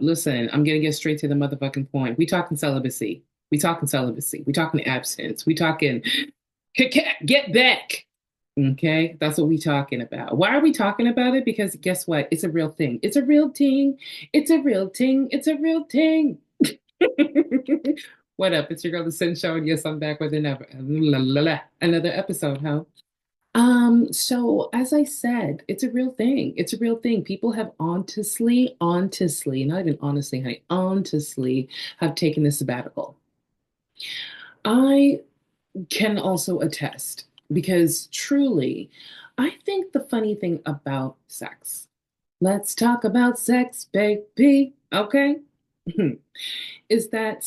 Listen, I'm gonna get straight to the motherfucking point. We talking celibacy. We talking celibacy. We talking abstinence. We talking get back. Okay, that's what we talking about. Why are we talking about it? Because guess what? It's a real thing. It's a real thing. It's a real thing. It's a real thing. What up? It's your girl, the Sin Show, and yes, I'm back with another episode, huh? So as I said, it's a real thing. It's a real thing. People have honestly, not even honestly, honey, honestly have taken this sabbatical. I can also attest because truly, I think the funny thing about sex, let's talk about sex, baby, okay? Is that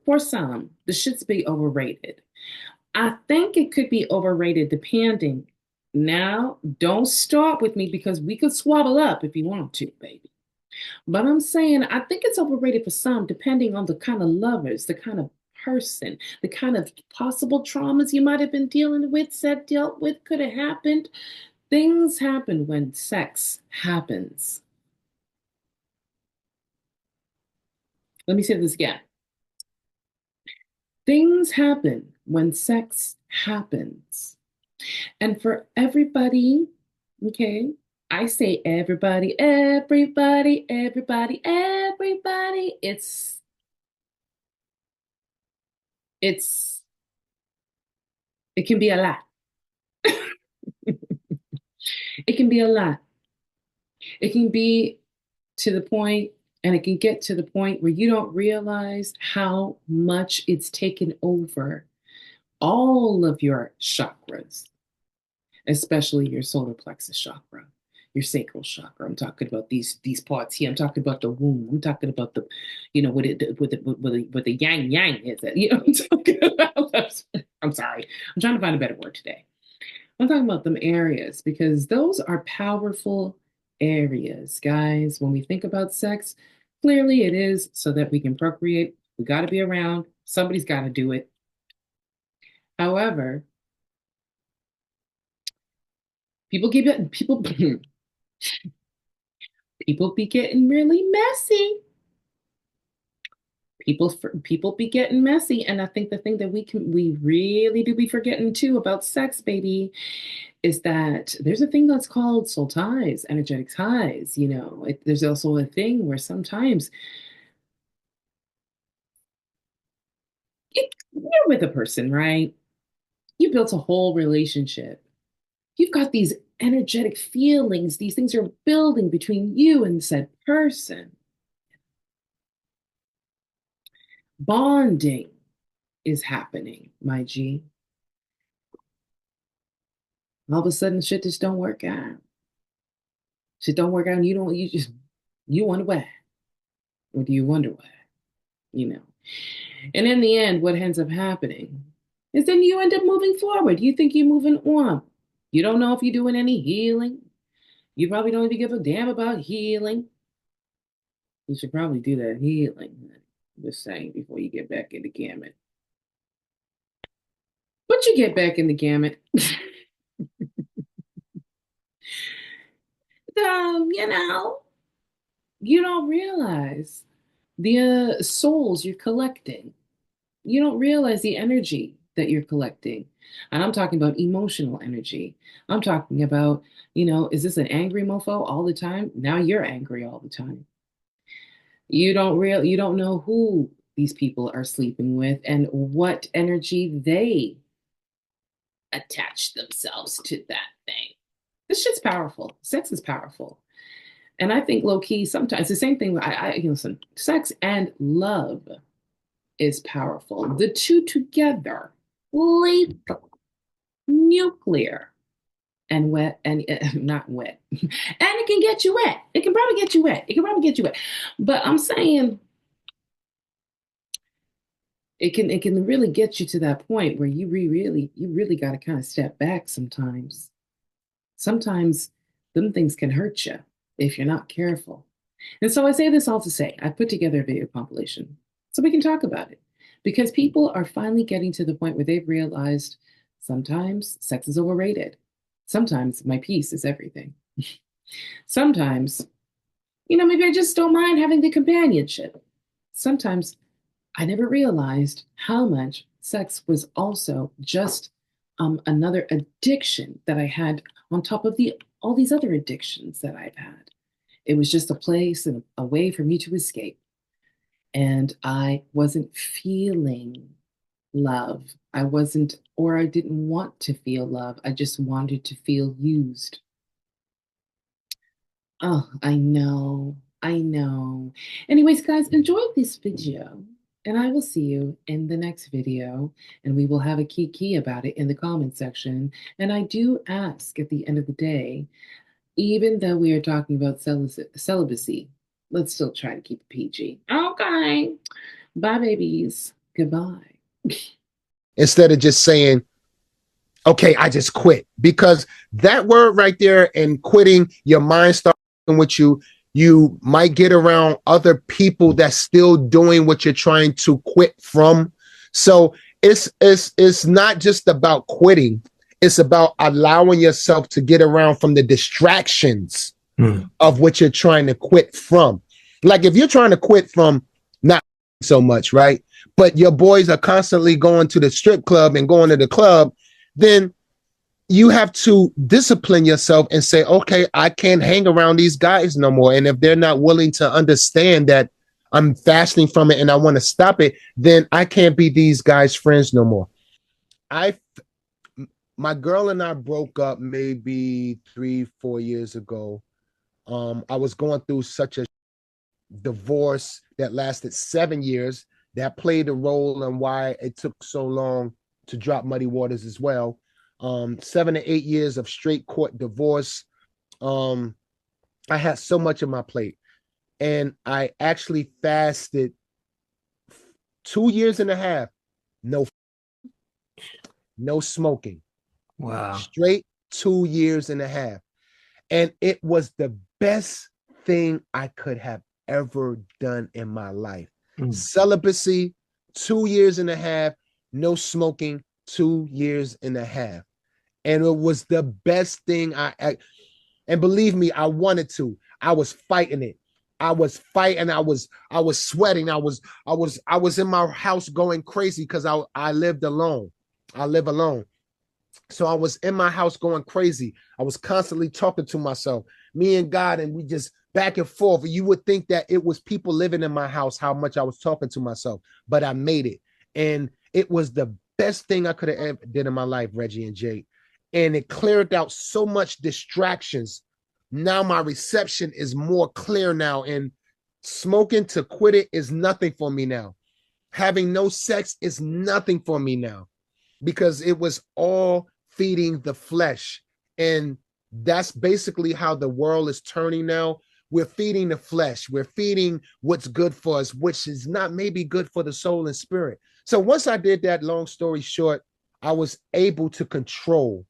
for some, the shit's be overrated. I think it could be overrated depending. Now, don't start with me because we could swabble up if you want to, baby. But I'm saying I think it's overrated for some, depending on the kind of lovers, the kind of person, the kind of possible traumas you might have been dealing with, dealt with, could have happened. Things happen when sex happens. Let me say this again. Things happen when sex happens. And for everybody, okay, I say everybody, everybody, everybody, everybody. It's it can be a lot. It can be a lot. It can be to the point, and it can get to the point where you don't realize how much it's taken over all of your chakras, especially your solar plexus chakra, your sacral chakra. I'm talking about these parts here. I'm talking about the womb. I'm talking about the, what the yang yang is. I'm talking about. I'm sorry. I'm trying to find a better word today. I'm talking about them areas because those are powerful areas, guys. When we think about sex, clearly it is so that we can procreate. We got to be around. Somebody's got to do it. However, people keep it, people be getting really messy. People be getting messy, and I think the thing that we really do be forgetting too about sex, baby, is that there's a thing that's called soul ties, energetic ties. There's also a thing where sometimes you're with a person, right? You built a whole relationship. You've got these energetic feelings. These things are building between you and said person. Bonding is happening, my G. All of a sudden, shit just don't work out. Shit don't work out, and you wonder why. Or do you wonder why? You know. And in the end, what ends up happening is then you end up moving forward. You think you're moving on. You don't know if you're doing any healing. You probably don't even give a damn about healing. You should probably do that healing. Just saying before you get back in the gamut. But you get back in the gamut. You know, you don't realize the souls you're collecting. You don't realize the energy that you're collecting. And I'm talking about emotional energy. I'm talking about, is this an angry mofo all the time? Now you're angry all the time. You don't know who these people are sleeping with and what energy they attach themselves to that thing. This shit's powerful. Sex is powerful. And I think low key, sometimes the same thing. Listen, sex and love is powerful. The two together, lethal, nuclear, and wet, and not wet. And it can get you wet. It can probably get you wet. It can probably get you wet. But I'm saying it can really get you to that point where you really got to kind of step back sometimes. Sometimes them things can hurt you if you're not careful. And so I say this all to say, I put together a video compilation so we can talk about it because people are finally getting to the point where they've realized sometimes sex is overrated. Sometimes my peace is everything. Sometimes Maybe I just don't mind having the companionship. Sometimes I never realized how much sex was also just another addiction that I had on top of all these other addictions that I've had. It was just a place and a way for me to escape. And I wasn't feeling love. I wasn't, or I didn't want to feel love. I just wanted to feel used. Oh, I know. I know. Anyways, guys, enjoy this video. And I will see you in the next video. And we will have a kiki about it in the comment section. And I do ask at the end of the day, even though we are talking about celibacy, let's still try to keep it PG. Okay. Bye, babies. Goodbye. Instead of just saying, okay, I just quit. Because that word right there and quitting, your mind starts with you. You might get around other people that's still doing what you're trying to quit from. So it's not just about quitting. It's about allowing yourself to get around from the distractions of what you're trying to quit from. Like if you're trying to quit from not so much, right? But your boys are constantly going to the strip club and going to the club, then you have to discipline yourself and say, okay, I can't hang around these guys no more. And if they're not willing to understand that I'm fasting from it and I want to stop it, then I can't be these guys' friends no more. My girl and I broke up maybe 3-4 years ago. I was going through such a divorce that lasted 7 years. That played a role in why it took so long to drop Muddy Waters as well. 7 to 8 years of straight court divorce. I had so much on my plate, and I actually fasted 2 years and a half. No smoking. Wow. Straight 2 years and a half. And it was the best thing I could have ever done in my life. Celibacy, 2 years and a half, no smoking, 2 years and a half. And it was the best thing and believe me, I wanted to. I was fighting it. I was fighting. I was sweating. I was in my house going crazy because I lived alone. I live alone. So I was in my house going crazy. I was constantly talking to myself, me and God, and we just back and forth. You would think that it was people living in my house, how much I was talking to myself, but I made it. And it was the best thing I could have ever did in my life, Reggie and Jake. And it cleared out so much distractions. Now my reception is more clear now, and smoking to quit it is nothing for me now. Having no sex is nothing for me now, because it was all feeding the flesh. And that's basically how the world is turning now. We're feeding the flesh. We're feeding what's good for us, which is not maybe good for the soul and spirit. So once I did that, long story short, I was able to control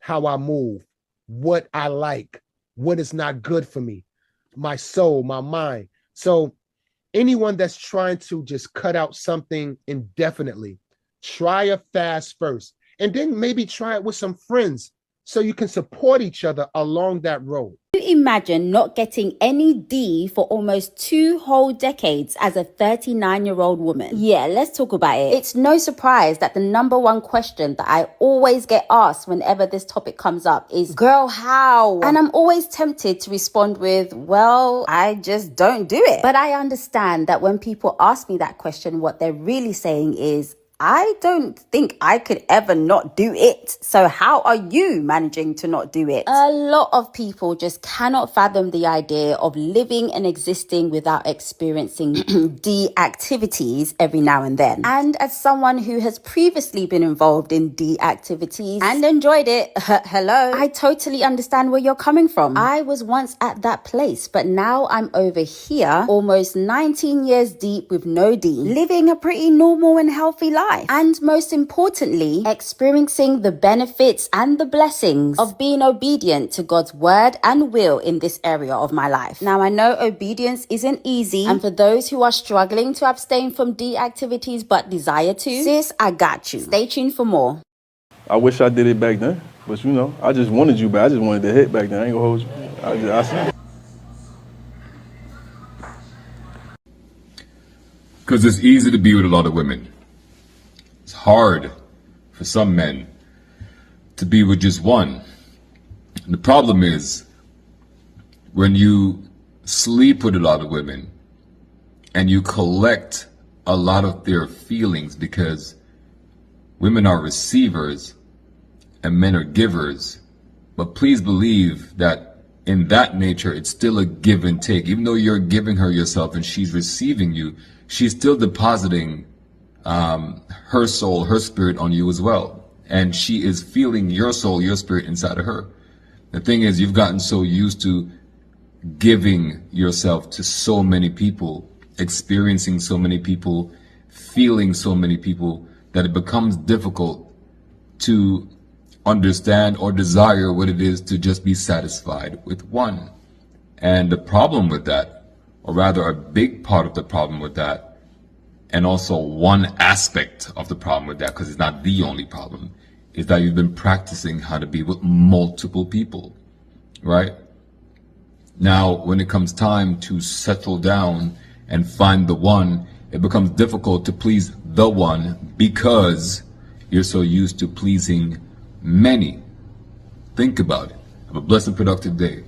how I move, what I like, what is not good for me, my soul, my mind. So anyone that's trying to just cut out something indefinitely, try a fast first, and then maybe try it with some friends so you can support each other along that road. Imagine not getting any D for almost 2 whole decades as a 39-year-old woman. Yeah, let's talk about it. It's no surprise that the number one question that I always get asked whenever this topic comes up is, girl, how? And I'm always tempted to respond with, well, I just don't do it. But I understand that when people ask me that question, what they're really saying is, I don't think I could ever not do it. So how are you managing to not do it? A lot of people just cannot fathom the idea of living and existing without experiencing D activities every now and then. And as someone who has previously been involved in D activities and enjoyed it, hello, I totally understand where you're coming from. I was once at that place, but now I'm over here, almost 19 years deep with no D, living a pretty normal and healthy life. And most importantly, experiencing the benefits and the blessings of being obedient to God's word and will in this area of my life. Now, I know obedience isn't easy, and for those who are struggling to abstain from D activities but desire to, sis, I got you. Stay tuned for more. I wish I did it back then, but I just wanted you back. I just wanted to hit back then. I ain't gonna hold you. Because it's easy to be with a lot of women. It's hard for some men to be with just one. And the problem is, when you sleep with a lot of women and you collect a lot of their feelings, because women are receivers and men are givers, but please believe that in that nature, it's still a give and take. Even though you're giving her yourself and she's receiving you, she's still depositing her soul, her spirit on you as well. And she is feeling your soul, your spirit inside of her. The thing is, you've gotten so used to giving yourself to so many people, experiencing so many people, feeling so many people, that it becomes difficult to understand or desire what it is to just be satisfied with one. And the problem with that, or rather a big part of the problem with that, and also one aspect of the problem with that, because it's not the only problem, is that you've been practicing how to be with multiple people, right? Now, when it comes time to settle down and find the one, it becomes difficult to please the one because you're so used to pleasing many. Think about it. Have a blessed and productive day.